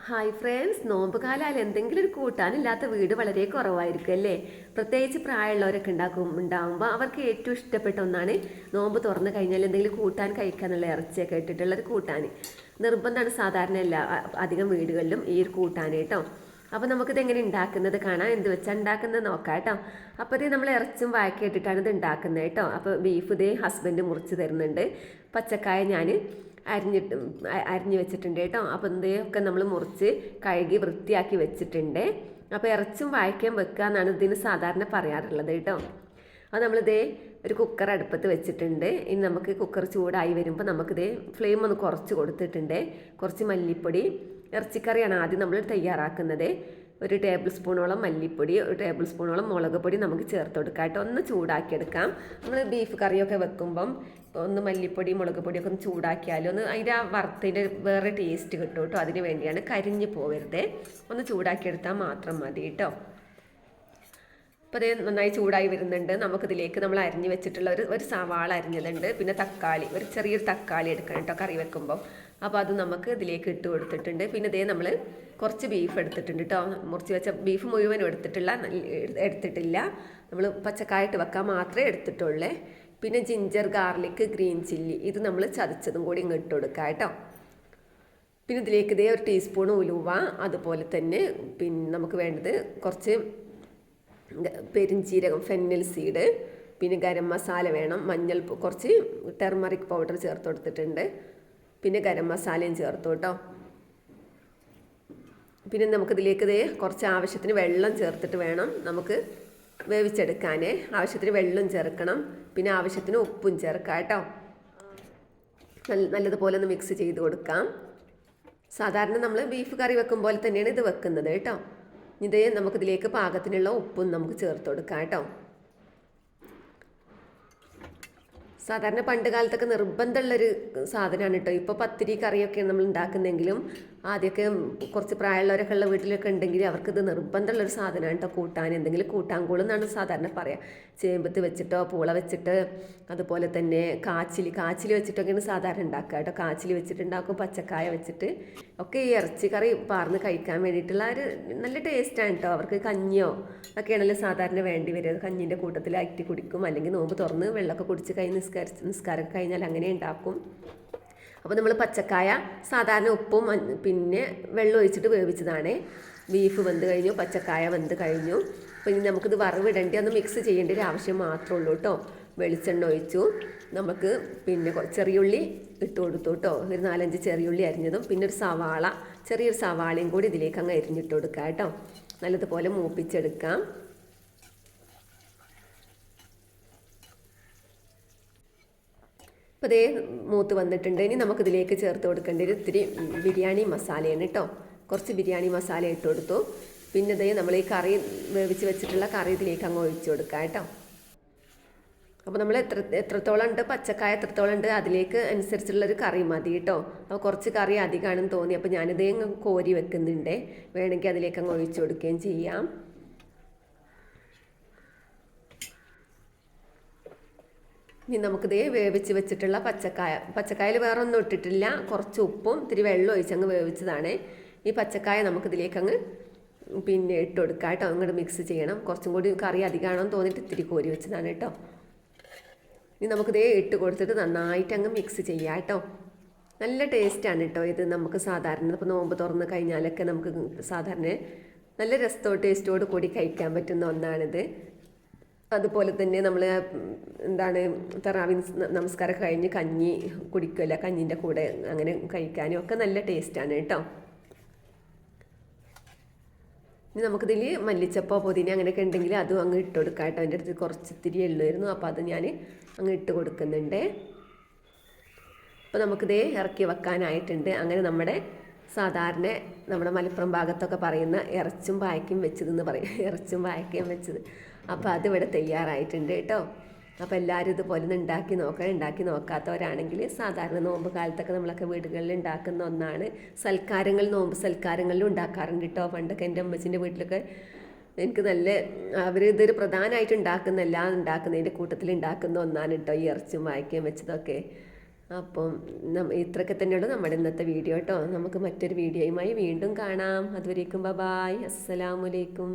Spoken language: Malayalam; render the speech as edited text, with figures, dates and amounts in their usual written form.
ഹായ് ഫ്രണ്ട്സ്, നോമ്പ് കാലമായാലും എന്തെങ്കിലും ഒരു കൂട്ടാനില്ലാത്ത വീട് വളരെ കുറവായിരിക്കും അല്ലേ. പ്രത്യേകിച്ച് പ്രായമുള്ളവരൊക്കെ ഉണ്ടാകുമ്പോൾ അവർക്ക് ഏറ്റവും ഇഷ്ടപ്പെട്ട ഒന്നാണ് നോമ്പ് തുറന്നു കഴിഞ്ഞാൽ എന്തെങ്കിലും കൂട്ടാൻ കഴിക്കാന്നുള്ള ഇറച്ചിയൊക്കെ ഇട്ടിട്ടുള്ളൊരു കൂട്ടാൻ നിർബന്ധമാണ്. സാധാരണ എല്ലാ അധികം വീടുകളിലും ഈ ഒരു കൂട്ടാൻ കേട്ടോ. അപ്പോൾ നമുക്കിത് എങ്ങനെ ഉണ്ടാക്കുന്നത് കാണാം. എന്ത് വെച്ചാൽ ഉണ്ടാക്കുന്നത് നോക്കാം കേട്ടോ. അപ്പോൾ ഇത് നമ്മൾ ഇറച്ചും വാഴക്ക ഇട്ടിട്ടാണ് ഇത് ഉണ്ടാക്കുന്നത് കേട്ടോ. അപ്പോൾ ബീഫ് ഇതേ ഹസ്ബൻഡ് മുറിച്ച് തരുന്നുണ്ട്. പച്ചക്കായ ഞാൻ അരിഞ്ഞ് വെച്ചിട്ടുണ്ട് കേട്ടോ. അപ്പോൾ ഇതൊക്കെ നമ്മൾ മുറിച്ച് കഴുകി വൃത്തിയാക്കി വെച്ചിട്ടുണ്ട്. അപ്പോൾ ഇറച്ചും വാഴക്കയും വെക്കുക എന്നാണ് ഇതിന് സാധാരണ പറയാറുള്ളത് കേട്ടോ. അത് നമ്മളിതേ ഒരു കുക്കർ അടുപ്പത്ത് വെച്ചിട്ടുണ്ട്. ഇനി നമുക്ക് കുക്കർ ചൂടായി വരുമ്പോൾ നമുക്കിതേ ഫ്ലെയിം ഒന്ന് കുറച്ച് കൊടുത്തിട്ടുണ്ട്. കുറച്ച് മല്ലിപ്പൊടി, ഇറച്ചിക്കറിയാണ് ആദ്യം നമ്മൾ തയ്യാറാക്കുന്നത്. ഒരു ടേബിൾ സ്പൂണോളം മല്ലിപ്പൊടി, ഒരു ടേബിൾ സ്പൂണോളം മുളക് പൊടി നമുക്ക് ചേർത്ത് കൊടുക്കാം കേട്ടോ. ഒന്ന് ചൂടാക്കിയെടുക്കാം. നമ്മൾ ബീഫ് കറിയൊക്കെ വെക്കുമ്പം ഒന്ന് മല്ലിപ്പൊടി മുളക് പൊടിയൊക്കെ ഒന്ന് ചൂടാക്കിയാലും ഒന്ന് അതിൻ്റെ ആ വറുത്തതിൻ്റെ വേറെ ടേസ്റ്റ് കിട്ടും കേട്ടോ. അതിന് വേണ്ടിയാണ്, കരിഞ്ഞ് പോകരുത്. ഒന്ന് ചൂടാക്കിയെടുത്താൽ മാത്രം മതി കേട്ടോ. അപ്പോൾ അത് നന്നായി ചൂടായി വരുന്നുണ്ട്. നമുക്കിതിലേക്ക് നമ്മൾ അരിഞ്ഞ് വെച്ചിട്ടുള്ള ഒരു സവാള അരിഞ്ഞതുണ്ട്. പിന്നെ തക്കാളി, ഒരു ചെറിയൊരു തക്കാളി എടുക്കണം കേട്ടോ കറി വെക്കുമ്പോൾ. അപ്പോൾ അത് നമുക്ക് ഇതിലേക്ക് ഇട്ട് കൊടുത്തിട്ടുണ്ട്. പിന്നെ ഇതേ നമ്മൾ കുറച്ച് ബീഫ് എടുത്തിട്ടുണ്ട് കേട്ടോ. മുറിച്ച് വെച്ച ബീഫ് മുഴുവനും എടുത്തിട്ടില്ല. നമ്മൾ പച്ചക്കായിട്ട് വെക്കാൻ മാത്രമേ എടുത്തിട്ടുള്ളൂ. പിന്നെ ജിഞ്ചർ ഗാർലിക് ഗ്രീൻ ചില്ലി ഇത് നമ്മൾ ചതച്ചതും കൂടി ഇങ്ങ് ഇട്ട് കൊടുക്കാം കേട്ടോ. പിന്നെ ഇതിലേക്ക് ഇതേ ഒരു ടീസ്പൂൺ ഉലുവ, അതുപോലെ തന്നെ പിന്നെ നമുക്ക് വേണ്ടത് കുറച്ച് പെരിഞ്ചീരകം ഫെന്നൽ സീഡ്, പിന്നെ ഗരം മസാല വേണം, മഞ്ഞൾ, കുറച്ച് ടെർമറിക് പൗഡർ ചേർത്ത് കൊടുത്തിട്ടുണ്ട്. പിന്നെ ഗരം മസാലയും ചേർത്തു കേട്ടോ. പിന്നെ നമുക്കിതിലേക്ക് കുറച്ച് ആവശ്യത്തിന് വെള്ളം ചേർത്തിട്ട് വേണം നമുക്ക് വേവിച്ചെടുക്കാൻ. ആവശ്യത്തിന് വെള്ളം ചേർക്കണം. പിന്നെ ആവശ്യത്തിന് ഉപ്പും ചേർക്കാം കേട്ടോ. നല്ലതുപോലെ ഒന്ന് മിക്സ് ചെയ്ത് കൊടുക്കാം. സാധാരണ നമ്മൾ ബീഫ് കറി വെക്കും പോലെ തന്നെയാണ് ഇത് വെക്കുന്നത് കേട്ടോ. ഇതേ നമുക്കിതിലേക്ക് പാകത്തിനുള്ള ഉപ്പും നമുക്ക് ചേർത്ത് കൊടുക്കാം കേട്ടോ. സാധാരണ പണ്ട് കാലത്തൊക്കെ നിർബന്ധമുള്ളൊരു സാധനമാണ് കേട്ടോ. ഇപ്പോൾ പത്തിരി കറിയൊക്കെയാണ് നമ്മൾ ഉണ്ടാക്കുന്നതെങ്കിലും ആദ്യമൊക്കെ കുറച്ച് പ്രായമുള്ളവരൊക്കെ ഉള്ള വീട്ടിലൊക്കെ ഉണ്ടെങ്കിൽ അവർക്കിത് നിർബന്ധമുള്ളൊരു സാധനമാണ് കേട്ടോ. കൂട്ടാൻ എന്തെങ്കിലും കൂട്ടാൻ എന്നാണ് സാധാരണ പറയുക. ചേമ്പത്ത് വെച്ചിട്ടോ പൂള വെച്ചിട്ട്, അതുപോലെ തന്നെ കാച്ചിൽ വെച്ചിട്ടൊക്കെയാണ് സാധാരണ ഉണ്ടാക്കുക കേട്ടോ. കാച്ചിൽ വെച്ചിട്ടുണ്ടാക്കും, പച്ചക്കായ വെച്ചിട്ട് ഒക്കെ ഈ ഇറച്ചി കറി പാർന്ന് കഴിക്കാൻ വേണ്ടിയിട്ടുള്ള ഒരു നല്ല ടേസ്റ്റാണ് കേട്ടോ. അവർക്ക് കഞ്ഞിയോ ഒക്കെയാണല്ലോ സാധാരണ വേണ്ടി വരിക. കഞ്ഞിൻ്റെ കൂട്ടത്തിൽ അറ്റി കുടിക്കും, അല്ലെങ്കിൽ നോമ്പ് തുറന്ന് വെള്ളമൊക്കെ കുടിച്ച് കഴിഞ്ഞ് നിസ്കാരം കഴിഞ്ഞാൽ അങ്ങനെ ഉണ്ടാക്കും. അപ്പോൾ നമ്മൾ പച്ചക്കായ സാധാരണ ഉപ്പും പിന്നെ വെള്ളം ഒഴിച്ചിട്ട് വേവിച്ചതാണ്. ബീഫ് വെന്ത് കഴിഞ്ഞു, പച്ചക്കായ വെന്ത് കഴിഞ്ഞു. അപ്പോൾ ഇനി നമുക്കിത് വറവിടേണ്ടി ഒന്ന് മിക്സ് ചെയ്യേണ്ട ഒരു ആവശ്യം മാത്രമേ ഉള്ളൂ കേട്ടോ. വെളിച്ചെണ്ണ ഒഴിച്ചു, നമുക്ക് പിന്നെ ചെറിയുള്ളി ഇട്ട് കൊടുത്തു കേട്ടോ. ഒരു 4-5 ചെറിയുള്ളി അരിഞ്ഞതും, പിന്നെ ഒരു ചെറിയൊരു സവാളയും കൂടി ഇതിലേക്ക് അങ്ങ് അരിഞ്ഞിട്ട് കൊടുക്കുക കേട്ടോ. നല്ലതുപോലെ മൂപ്പിച്ചെടുക്കാം. അപ്പോൾ അതേ മൂത്ത് വന്നിട്ടുണ്ട്. ഇനി നമുക്കിതിലേക്ക് ചേർത്ത് കൊടുക്കേണ്ടത് ഇത്തിരി ബിരിയാണി മസാലയാണ് കേട്ടോ. കുറച്ച് ബിരിയാണി മസാല ഇട്ട് കൊടുത്തു. പിന്നെ ഇതേ നമ്മൾ ഈ കറി വേവിച്ച് വെച്ചിട്ടുള്ള കറി ഇതിലേക്ക് അങ്ങ് ഒഴിച്ചു കൊടുക്കാം കേട്ടോ. അപ്പോൾ നമ്മൾ എത്രത്തോളം ഉണ്ട്, പച്ചക്കായ എത്രത്തോളം ഉണ്ട് അതിലേക്ക് അനുസരിച്ചുള്ളൊരു കറി മതി കേട്ടോ. അപ്പോൾ കുറച്ച് കറി അധികമാണെന്ന് തോന്നി, അപ്പോൾ ഞാനിതേ അങ്ങ് കോരി വെക്കുന്നുണ്ട്. വേണമെങ്കിൽ അതിലേക്ക് അങ്ങ് ഒഴിച്ചു കൊടുക്കുകയും ചെയ്യാം. ഇനി നമുക്കിതേ വേവിച്ച് വെച്ചിട്ടുള്ള പച്ചക്കായയിൽ വേറെ ഒന്നും ഇട്ടിട്ടില്ല. കുറച്ച് ഉപ്പും ഇത്തിരി വെള്ളം ഒഴിച്ചങ്ങ് വേവിച്ചതാണ്. ഈ പച്ചക്കായ നമുക്കിതിലേക്ക് അങ്ങ് പിന്നെ ഇട്ട് കൊടുക്കാം കേട്ടോ. അങ്ങോട്ട് മിക്സ് ചെയ്യണം. കുറച്ചും കൂടി കറി അധികമാണെന്ന് തോന്നിയിട്ട് ഇത്തിരി കോരി വെച്ചതാണ് കേട്ടോ. ഇനി നമുക്കിതേ ഇട്ട് കൊടുത്തിട്ട് നന്നായിട്ട് അങ്ങ് മിക്സ് ചെയ്യാം കേട്ടോ. നല്ല ടേസ്റ്റാണ് കേട്ടോ ഇത്. നമുക്ക് സാധാരണ ഇപ്പോൾ നോമ്പ് തുറന്ന് കഴിഞ്ഞാലൊക്കെ നമുക്ക് സാധാരണ നല്ല ടേസ്റ്റോട് കൂടി കഴിക്കാൻ പറ്റുന്ന ഒന്നാണിത്. അതുപോലെ തന്നെ നമ്മൾ തറാവി നമസ്കാരം കഴിഞ്ഞ് കഞ്ഞി കുടിക്കില്ല, കഞ്ഞിൻ്റെ കൂടെ അങ്ങനെ കഴിക്കാനും ഒക്കെ നല്ല ടേസ്റ്റാണ് കേട്ടോ. ഇനി നമുക്കിതിൽ മല്ലിച്ചപ്പോ പുതിന അങ്ങനെയൊക്കെ ഉണ്ടെങ്കിൽ അതും അങ്ങ് ഇട്ട് കൊടുക്കാം കേട്ടോ. എൻ്റെ അടുത്ത് കുറച്ച് ഇത്തിരി ഉള്ളായിരുന്നു, അപ്പോൾ അത് ഞാൻ അങ്ങ് ഇട്ട് കൊടുക്കുന്നുണ്ട്. അപ്പോൾ നമുക്കിതേ ഇറക്കി വെക്കാനായിട്ടുണ്ട്. അങ്ങനെ നമ്മുടെ മലപ്പുറം ഭാഗത്തൊക്കെ പറയുന്ന ഇറച്ചും വാഴക്കയും വെച്ചതെന്ന് പറയും, ഇറച്ചും വാഴക്കയും വെച്ചത്. അപ്പോൾ അതിവിടെ തയ്യാറായിട്ടുണ്ട് കേട്ടോ. അപ്പോൾ എല്ലാവരും ഇതുപോലെ ഒന്ന് ഉണ്ടാക്കി നോക്കാത്തവരാണെങ്കിൽ സാധാരണ നോമ്പ് കാലത്തൊക്കെ നമ്മളൊക്കെ വീടുകളിൽ ഉണ്ടാക്കുന്ന ഒന്നാണ്. നോമ്പ് സൽക്കാരങ്ങളിലും ഉണ്ടാക്കാറുണ്ട് കേട്ടോ. പണ്ടൊക്കെ എൻ്റെ അമ്മച്ചിൻ്റെ വീട്ടിലൊക്കെ എനിക്ക് ഇതൊരു പ്രധാനമായിട്ട് ഉണ്ടാക്കുന്നതിൻ്റെ കൂട്ടത്തിൽ ഉണ്ടാക്കുന്ന ഒന്നാണ് കേട്ടോ ഈ ഇറച്ചും വാഴക്കയും വെച്ചതൊക്കെ. അപ്പം ഇത്രയൊക്കെ തന്നെയുള്ളൂ നമ്മുടെ ഇന്നത്തെ വീഡിയോ കേട്ടോ. നമുക്ക് മറ്റൊരു വീഡിയോയുമായി വീണ്ടും കാണാം. അതുവരേക്കും ബൈ, അസ്സലാമു അലൈക്കും.